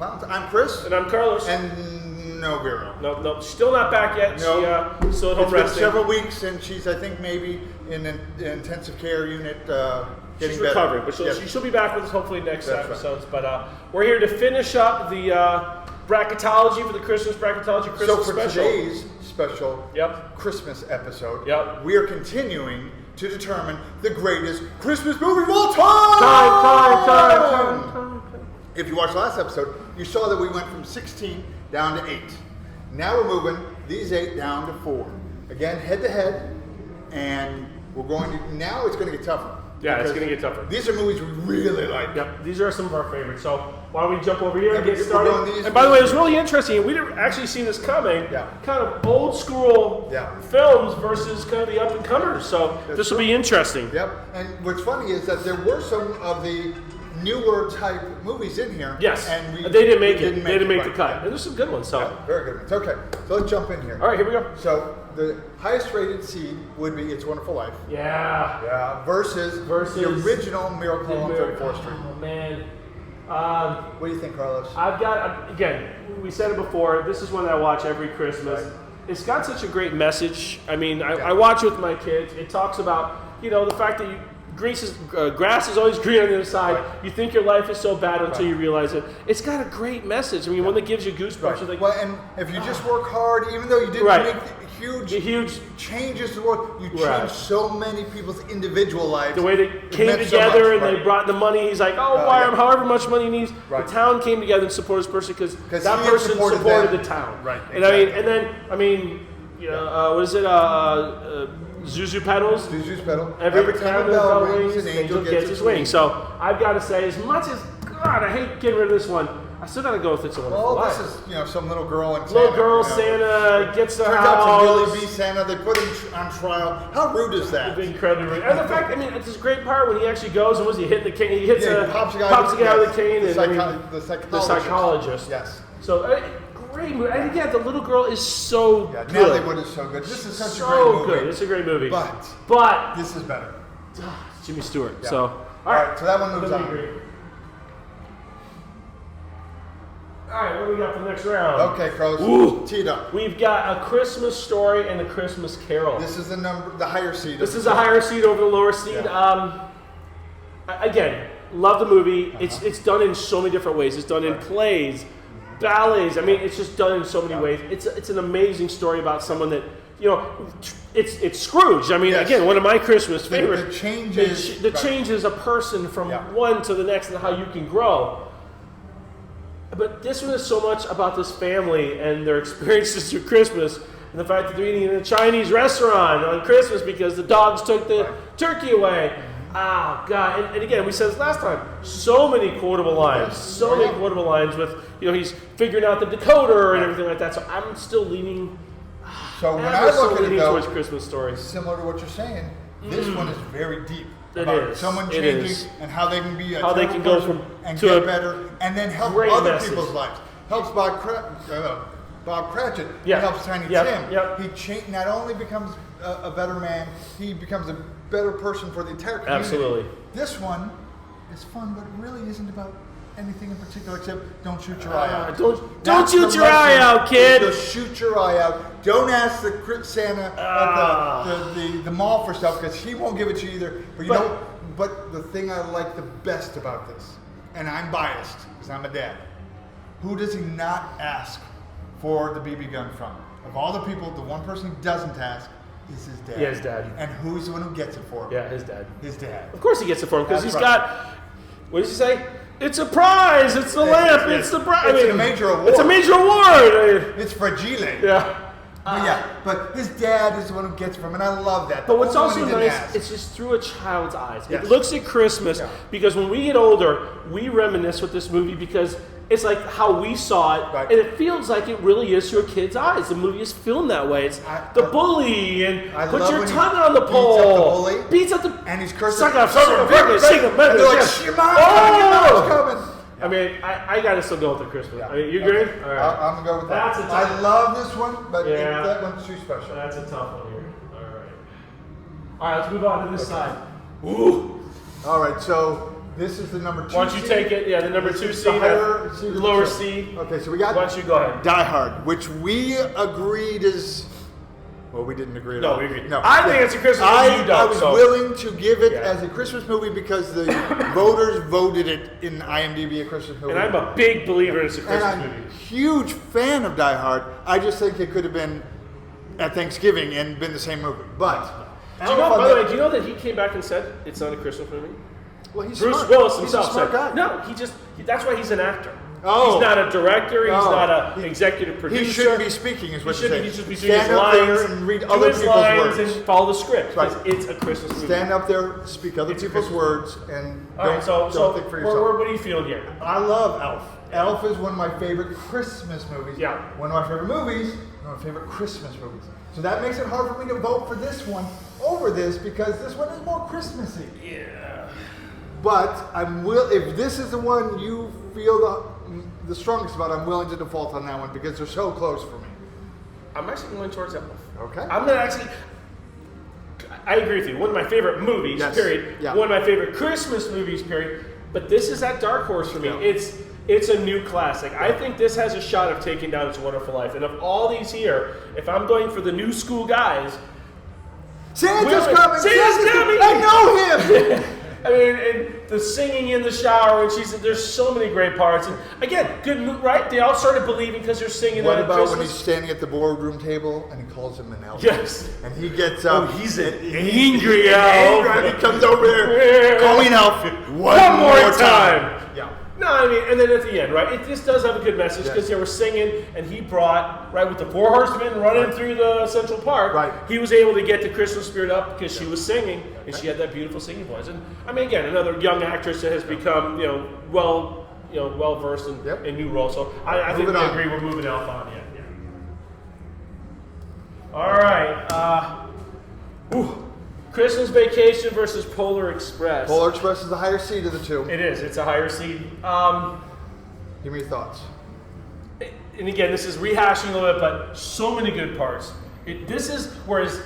Mountains. I'm Chris. And I'm Carlos. And no Vero. No, still not back yet. No. She still at home It's been resting. several weeks, and she's, I think, maybe in an intensive care unit getting She's better. recovering, but Yes. she'll be back with us hopefully next That's episodes. Right. But we're here to finish up the bracketology for the Christmas bracketology Christmas So for special. today's special Yep. Christmas episode, Yep. we are continuing to determine the greatest Christmas movie of all time! Time. If you watched last episode, you saw that we went from 16 down to 8. Now we're moving these 8 down to 4. Again, head to head, and we're going to, now it's going to get tougher. Yeah, it's because going to get tougher. These are movies we really like. Yep, these are some of our favorites. So why don't we jump over here and Yeah, get we're started? going these- And by the way, it was really interesting. We didn't actually see this coming. Yeah. Kind of old school Yeah. films versus kind of the up and comers. So this will be interesting. Yep. And what's funny is that there were some of the newer type movies in here. Yes, And they didn't make we it. They didn't make the right. cut. And there's some good ones. So Yeah, very good ones. Okay, so let's jump in here. all right, here we go. So the highest rated seed would be It's a Wonderful Life. Yeah. Yeah. Versus the original Miracle on 34th Street. Oh man. What do you think, Carlos? I've got, again, we said it before, this is one that I watch every Christmas. Right. It's got such a great message. I mean, Yeah. I watch it with my kids. It talks about, the fact that grass is always green on the other side. Right. You think your life is so bad until Right. you realize it. It's got a great message. I mean, one that gives you goosebumps. Right. You're like, Well, and if you just work hard, even though you didn't Right. make the huge changes to the world, you Right. changed so many people's individual lives. the way they It came meant so together much, and right. they brought the money. He's like, yeah. however much money he needs. Right. The town came together and supported this person because 'Cause that he had person supported supported them. the town. Right, And what is it? Zuzu pedals. Zuzu's pedal. Every time the bell rings, an angel gets his wings. So I've got to say, as much as God, I hate getting rid of this one. I still got to go with It's a Wonderful Well, Life. this is some little girl in Santa. Little girl Santa gets the Turns out to really house. be Santa. They put him on trial. How rude is that? Incredibly rude. And the fact, it's this great part when he actually goes and he hitting the cane. He hits Yeah, a he pops the guy with the cane. The The psychologist. psychologist. Yes. So great movie. And again, the little girl is so Yeah, good. Natalie Wood is so good. This is such So a great movie. good. It's a great movie. But But this is better. Jimmy Stewart. Yeah. So All right, so that one moves That'd on. be great. All right, what do we got for the next round? Okay, Carlos. Ooh. Tee it up. We've got A Christmas Story and A Christmas Carol. This is the higher seed. This is a higher seed over the lower seed. Yeah. Again, love the movie. It's done in so many different ways. It's done in plays, ballets. I mean, it's just done in so many ways. It's an amazing story about someone that it's Scrooge. I mean, Yes. again, one of my Christmas favorites. The changes. The changes a person from Yeah. one to the next and how you can grow. But this one is so much about this family and their experiences through Christmas and the fact that they're eating in a Chinese restaurant on Christmas because the dogs took the turkey away. Ah, God. And again, we said this last time, so many quotable lines. Yes. So many quotable lines with, he's figuring out the decoder and everything like that. So I'm still leaning, So when I ever so look at it, leaning though, towards Christmas stories. similar to what you're saying, this one is very deep. It about is. someone It changing is. and how they can be a How they terrible can go person from- and to get a better, and then help great other message. people's lives. Helps Bob Cratchit. Yeah. He helps Tiny Yep. Tim. Yep. He not only becomes a better man, he becomes a better person for the entire community. Absolutely. This one is fun, but it really isn't about anything in particular except don't shoot your eye out. Don't That's shoot the your eye lesson, out, kid. is to shoot your eye out. Don't ask the Santa at the mall for stuff because he won't give it to you either. But the thing I like the best about this, and I'm biased because I'm a dad, who does he not ask for the BB gun from? Of all the people, the one person he doesn't ask is his dad. Yeah, his dad. And who's the one who gets it for him? Yeah, his dad. His dad. Of course he gets it for him because That's he's right. got, what does he say? It's a prize. It's the lamp. It's the prize. It's a major award. It's a major award. It's fragile. Yeah. But his dad is the one who gets it from him, and I love that. But what's The only also one he didn't nice, ask. it's just through a child's eyes. Yes. It looks at Christmas Yeah. because when we get older, we reminisce with this movie because it's like how we saw it, Right. and it feels like it really is through a kid's eyes. The movie is filmed that way. It's the bully, and I put love your when he tongue on the beats up pole. the bully. Beats up the And he's cursing. Suck up, Son suck of up, a suck up, bitch, sing them, and they're like, yeah. your mom's coming, your mom's coming. I mean, I gotta still go with the Christmas. Yeah. I mean, you agree? Okay. All right. I'm gonna go with that. That's a tough- I love this one, but Yeah. that one's too special. That's a tough one here. All right. All right, let's move on to this side. Ooh. All right, so This is the number 2 Why don't you seed. take it? Yeah, the number This 2 is seed, the higher seed of the lower two. seed. Okay, so we got Why don't you go ahead? Die Hard, which we agreed is. Well, we didn't agree at No, all. we agreed. No, I think it's a Christmas movie. You don't. I was so. willing to give it Yeah. as a Christmas movie because the voters voted it in IMDb a Christmas movie. And I'm a big believer it's a And Christmas I'm movie. a huge fan of Die Hard. I just think it could have been at Thanksgiving and been the same movie. But Do you know, by the way, do you know that he came back and said it's not a Christmas movie? well, he's Bruce smart. Willis He's himself a smart said, guy. no, that's why he's an actor. Oh. He's not a director, he's No. not an executive producer. He shouldn't be speaking, is what He you're shouldn't, saying. he should be doing his Stand up there lines, and read do other his people's lines words. and follow the script. Right. Because it's a Christmas movie. Stand up there, speak other It's a people's Christmas words, and All right, so don't think for yourself. what are you feeling here? I love Elf. Elf is one of my favorite Christmas movies. Yeah. One of my favorite movies, one of my favorite Christmas movies. So that makes it hard for me to vote for this one over this because this one is more Christmassy. Yeah. But if this is the one you feel the strongest about, I'm willing to default on that one because they're so close for me. I'm actually going towards Elf. Okay. I'm gonna actually. I agree with you. One of my favorite movies, Yes. period. Yeah. One of my favorite Christmas movies, period. But this is that dark horse for me. Yeah. It's a new classic. I think this has a shot of taking down It's a Wonderful Life. And of all these here, if I'm going for the new school guys, Santa's Will- coming! Santa's coming! I know him! I mean, and the singing in the shower, and there's so many great parts. And again, right? They all started believing because they're singing What at about when Christmas. he's standing at the boardroom table and he calls him an elf? Yes. And he gets up. he's an and angry he's elf. angry, and he comes over there, call me an elf One more time. Yeah. No, I mean, and then at the end, right? This does have a good message because Yes. they were singing, and he brought right with the four horsemen running through the Central Park. Right. He was able to get the Christmas spirit up because she was singing, and she had that beautiful singing voice. And I mean, again, another young actress that has become, well versed in, Yep. in new roles. So I think we Moving on. agree. We're moving Elf on. Yeah. All right. Christmas Vacation versus Polar Express. Polar Express is the higher seed of the two. It is. It's a higher seed. Give me your thoughts. And again, this is rehashing a little bit, but so many good parts. This is whereas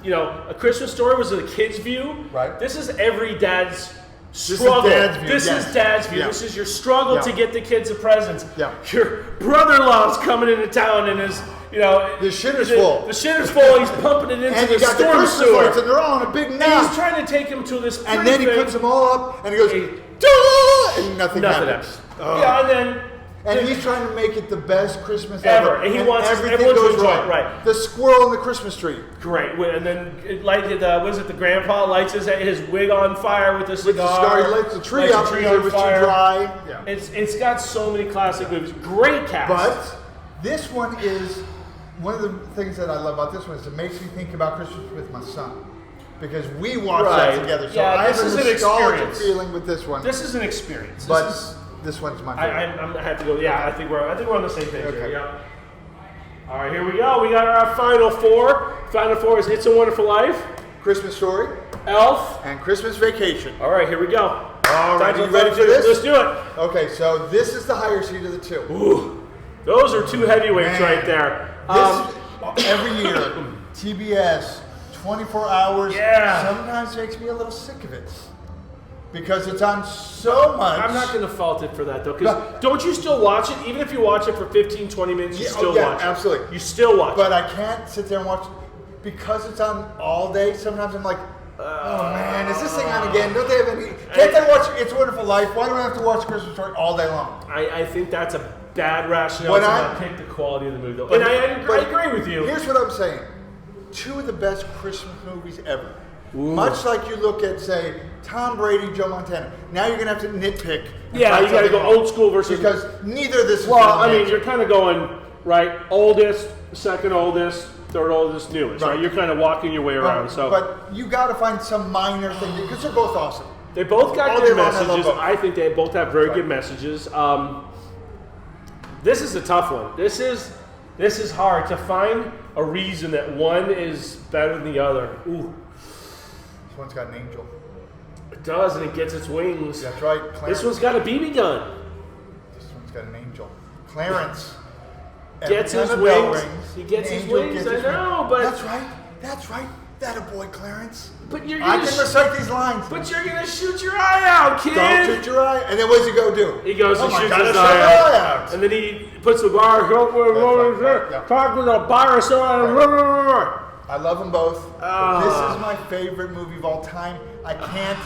A Christmas Story was a kid's view. Right. This is every dad's is struggle. dad's view, This yes. is dad's view. Yeah. This is your struggle Yeah. to get the kids a presents. Yeah. Your brother-in-law's coming into town and is The shitter's full. The shitter's full. He's pumping it into And the you got the storm Christmas lights and sewer. they're all on a big And knot. he's trying to take him to this. And then he pretty puts thing. them all up and he goes, He- "Duh!" and nothing Nothing happens. happens. Yeah, and then. And he's trying to make it the best Christmas Ever. And he wants everything everyone to goes enjoy it, wrong. right. The squirrel in the Christmas tree. Great, and then the grandpa lights his wig on fire with the With the cigar. cigar, he lights the tree lights up the tree because on it was fire. too dry. Yeah. It's got so many classic movies. Great cast. But this one is one of the things that I love about this one is it makes me think about Christmas with my son because we watched Right. that together. So Yeah, I have this is a an nostalgic experience. feeling with this one. This is an experience. but this one's my favorite. I have to go. Yeah, I think we're on the same page Okay. here. Yeah. All right, here we go. We got our final four. Final four is It's a Wonderful Life, Christmas Story Elf. and Christmas Vacation. All right, here we go. All right, Time you ready for this? Let's do it. Okay, so this is the higher seed of the two. Ooh, those are two heavyweights Man. right there. Every year, TBS, 24 hours, Yeah. sometimes makes me a little sick of it. Because it's on so much. I'm not going to fault it for that, though, because No. don't you still watch it? Even if you watch it for 15, 20 minutes, you Yeah, still yeah, watch it. absolutely. You still watch But it. I can't sit there and watch because it's on all day. Sometimes I'm like, oh man, is this thing on again? Don't they have any? Can't they watch It's a Wonderful Life? Why do I have to watch Christmas Story all day long? I think that's a bad rationale When to I- not pick the quality of the movie, though. But- And I but agree with you. Here's what I'm saying. Two of the best Christmas movies ever. Much like you look at, say, Tom Brady, Joe Montana. Now you're going to have to nitpick. and Yeah, find you got to something go wrong. old school versus. Because neither of this is Well, gonna I mean, match. you're kind of going, right, oldest, second oldest, third oldest, newest, right? Right. You're kind of walking your way around. So But you got to find some minor thing because they're both awesome. they both got all good day long, I love messages. both. I think they both have very Right. good messages. This is a tough one. This is hard to find a reason that one is better than the other. Ooh, This one's got an angel. it does, and it gets its wings. That's right. Clarence. This one's got a BB gun. This one's got an angel. Clarence. Gets Every his time the bell wings. rings, He gets the his angel wings, gets I his know, wings. but- That's right. That's right. That a boy, Clarence. But you're I gonna can recite these lines. but you're gonna shoot your eye out, kid. Don't shoot your eye. And then what does he go do? He goes oh and my shoots God, his I shot eye my out. And then he puts the bar, yeah. talk with a bar, so I love them both. Ah. This is my favorite movie of all time. I can't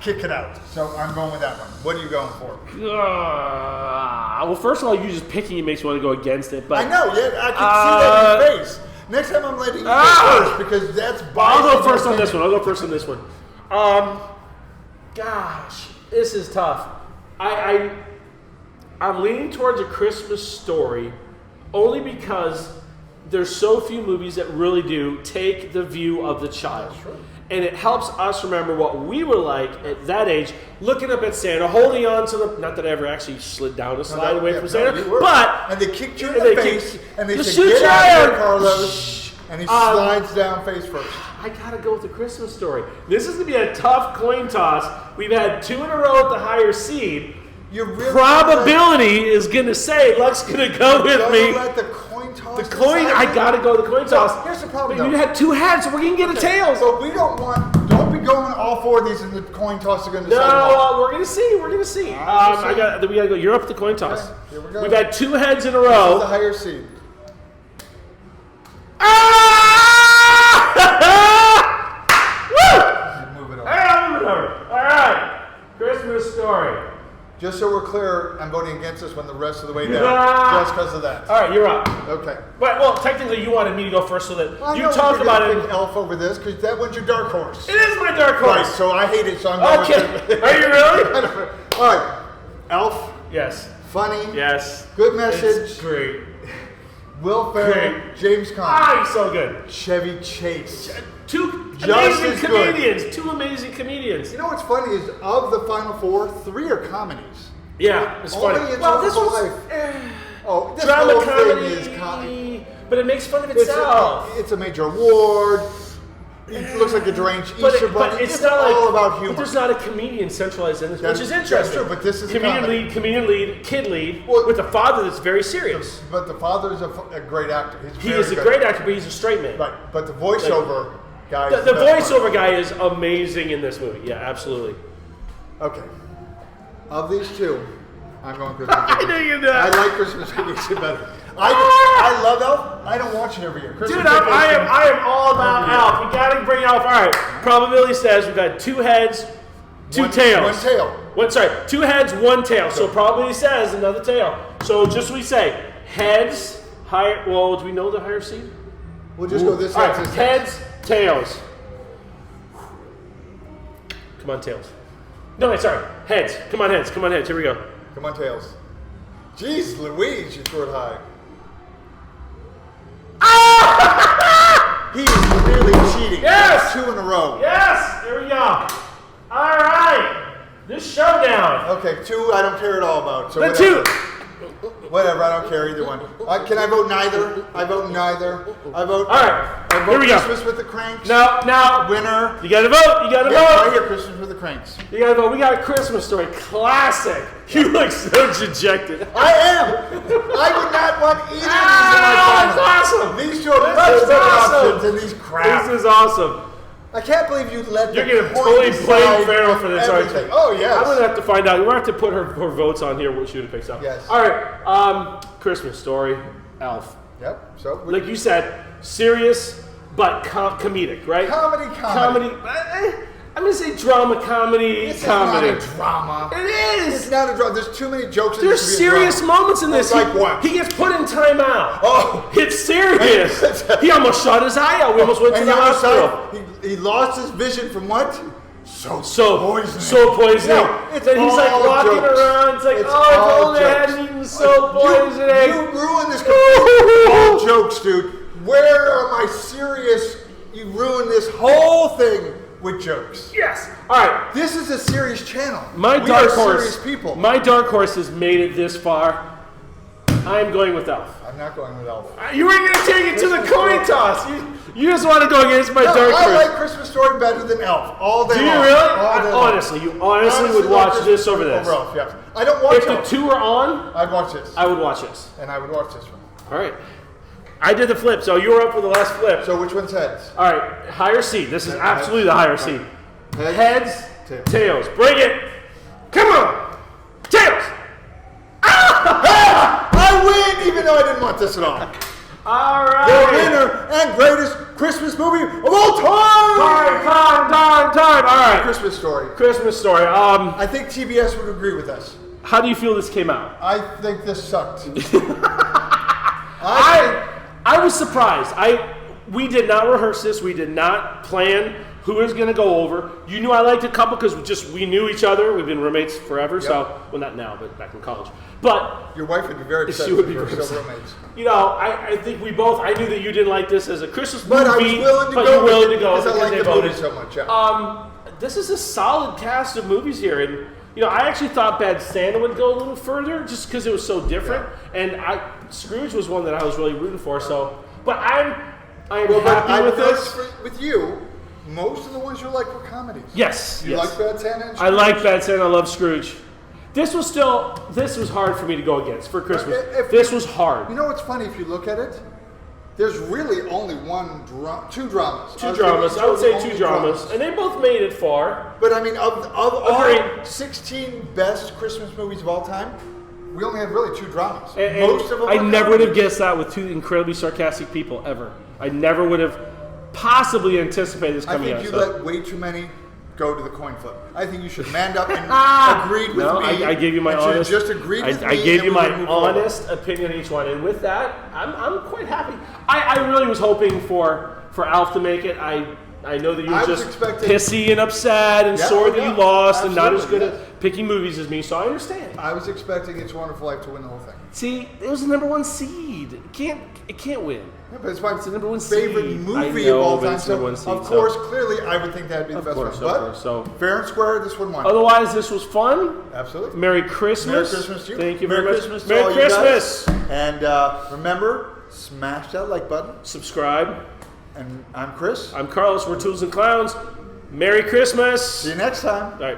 kick it out. So I'm going with that one. What are you going for? Well, first of all, you just picking it makes me want to go against it. But I know, yeah, I can see that in your face. Next time I'm letting you go first because that's I'll go biased first on opinion. this one. I'll go first on this one. Gosh, this is tough. I'm leaning towards A Christmas Story only because there's so few movies that really do take the view of the child. That's true. And it helps us remember what we were like at that age, looking up at Santa, holding on to the. Not that I ever actually slid down a slide away from Santa, you were. but and they kicked you in and the they face, kick- and they Just said, shoot "Get your out eye of here, out." Carlos," and he slides down face first. I gotta go with The Christmas Story. This is gonna be a tough coin toss. We've had 2 in a row at the higher seed. You really Probability is gonna say Luck's gonna go with don't me. let the coin toss. The coin, decide I you. gotta go the coin toss. Here's the problem, But you though. had 2 heads, so we're gonna get a tails. But we don't want. Don't be going all 4 of these, and the coin toss are going to No, decide them all. we're gonna see. We're gonna see. I'm just saying. We gotta go. You're up at the coin toss. Okay, here we go. We've had 2 heads in a This is the row. higher seed. Ah! You move it Woo! over. All right. Christmas Story. Just so we're clear, I'm voting against this one the rest of the way down, Ah! just because of that. All right, you're up. Okay. But, well, technically, you wanted me to go first so that I you know talk you're about gonna it. pick Elf over this because that one's your dark horse. It is my dark Right. horse. So I hate it. So I'm going Okay. with it. Are you really? All right. Elf. Yes. Funny. Yes. Good message. It's great. Will Ferrell. Great. James Conn. Ah, he's so good. Chevy Chase. 2 Just amazing as good. comedians. 2 amazing comedians. You know what's funny is of the final 4, 3 are comedies. Yeah, it's Only funny. it's Well, all this his one's life. Oh, this drama whole comedy, thing is comedy. but it makes fun of It's itself. it's a major award. It looks like a deranged Easter bunny. But it's not like all about humor. But there's not a comedian centralized in this, which is That's interesting. true, but this is a comedian comedy. lead, kid lead, Well- with a father that's very serious. But the father's a great actor. He's He very is a good. great actor, but he's a straight man. Right, but the voiceover guy. The is best voiceover guy is amazing in this movie. Yeah, absolutely. part. Okay. Of these 2, I'm going Christmas I Vacation. knew you'd do I that. like Christmas Vacation better. I love Elf. I don't watch it every year. Christmas Dude, I Vacation- am all about Elf. We gotta bring Elf. All right. Probability says we've got 2 heads, 2 One- tails. one tail. Sorry, 2 heads, 1 tail. So probability says another tail. So just we say heads higher. Well, do we know the higher seed? We'll just go this All right, head, this head. heads, tails. Come on, tails. No, wait, sorry. Heads. Come on, heads. Come on, heads. Here we go. Come on, tails. Jeez Louise, you threw it high. He is really cheating. Yes! 2 in a row. Yes! Here we go. All right. This showdown. Okay, 2 I don't care at all about. So The whatever. 2. Whatever, I don't care either one. Can I vote neither? I vote neither. I vote. All right. I vote Here we go. Christmas with the Cranks. Now, Winner. you gotta vote. You gotta Yeah, right vote. here, Christmas with the Cranks. You gotta vote. We got a Christmas Story. Classic. You look so dejected. I am. I would not want either of these in my Ah, final. that's awesome. These 2 are This much is better awesome. options than these crap. This is awesome. I can't believe you let You're the gonna point totally blame decide Farrell for this, aren't everything. you? Oh, yes. I'm gonna have to find out. We're gonna have to put her votes on here. What she would have picked up. Yes. All right. Christmas Story. Elf. Yep, so. Like you said, serious but comedic, right? Comedy. I'm gonna say drama comedy. This comedy. is not a drama. It It's is. not a drama. There's too many jokes in There's this to be a serious drama. moments in this. Like what? He gets put in timeout. Oh. It's serious. He almost shot his eye out. We almost went to And the the other hospital. side, he lost his vision from what? So poisoning. So poisoning. Yeah, it's and he's like all walking jokes. around. It's like, It's oh, if all only I hadn't jokes. eaten so poisoning. You ruined this. All jokes, dude. Where are my serious? You ruined this whole thing with jokes. Yes. All right. This is a serious channel. My we dark are horse. serious people. My dark horse has made it this far. I'm going with Elf. I'm not going with Elf. You were going to take it to the coin toss. You just want to go against my No, dark I horse. like Christmas Story better than Elf all day Do you long. really? All day long. Honestly, you honestly would love watch Christmas this over Story this. Elf, yes. I don't watch If the Elf. 2 are on, I'd watch this. I would watch this. And I would watch this one. All right. I did the flip, so you were up for the last flip. So which one's heads? All right, higher seed. This is absolutely the higher seed. Heads, Tails. tails. Bring it. Come on. Tails. I win, even though I didn't want this at all. All The right. winner and greatest Christmas movie of all time. Time. All right. Christmas Story. Christmas Story. I think TBS would agree with us. How do you feel this came out? I think this sucked. I was surprised. We did not rehearse this. We did not plan who was going to go over. You knew I liked a couple because we knew each other. We've been roommates forever. So, well, not now, but back in college. But Your wife would be very upset. She would be if we were very still upset. roommates. you know, I think we both. I knew that you didn't like this as a Christmas movie, But I was willing to but go you're willing with to it go because I like they the movie voted. so much. Yeah. This is a solid cast of movies here, and you know, I actually thought Bad Santa would go a little further just because it was so different. And Scrooge was one that I was really rooting for. So, but I'm happy with this. With you, most of the ones you like were comedies. Yes, You yes. like Bad Santa and I like Bad Santa. I love Scrooge. This was hard for me to go against for Christmas. This was hard. You know what's funny if you look at it? There's really only two dramas. Two dramas. I would say two dramas, and they both made it far. But I mean, of Agreed. our 16 best Christmas movies of all time, we only have really two dramas. And Most of them. I are never would have comedies. guessed that with two incredibly sarcastic people ever. I never would have possibly anticipated this I coming think out. you so. let way too many go to the coin flip. I think you should man up and agreed with No, me. I gave you my and should have honest. Just agreed with me. I gave and you we my would move forward. honest opinion on each one, and with that, I'm quite happy. I really was hoping for Alf to make it. I know that you I were was just expecting- pissy and upset and Yeah, sore that yeah, you lost and not as good absolutely, at picking movies as me. So I understand. I was expecting It's a Wonderful Life to win the whole thing. See, it was the number one seed. It can't win. Yeah, but it's my the number one favorite seed. movie I know, of all but time. it's the So, number one seed, of so- course, clearly, I would think that'd be the best course, one. of But course, so- fair and square, this one won. Otherwise, this was fun. Absolutely. Merry Christmas. Merry Christmas to you. Thank you Merry very much. Christmas to Merry all you guys. Christmas. And remember, smash that like button. Subscribe. And I'm Chris. I'm Carlos. We're Tools and Clowns. Merry Christmas. See you next time. All right.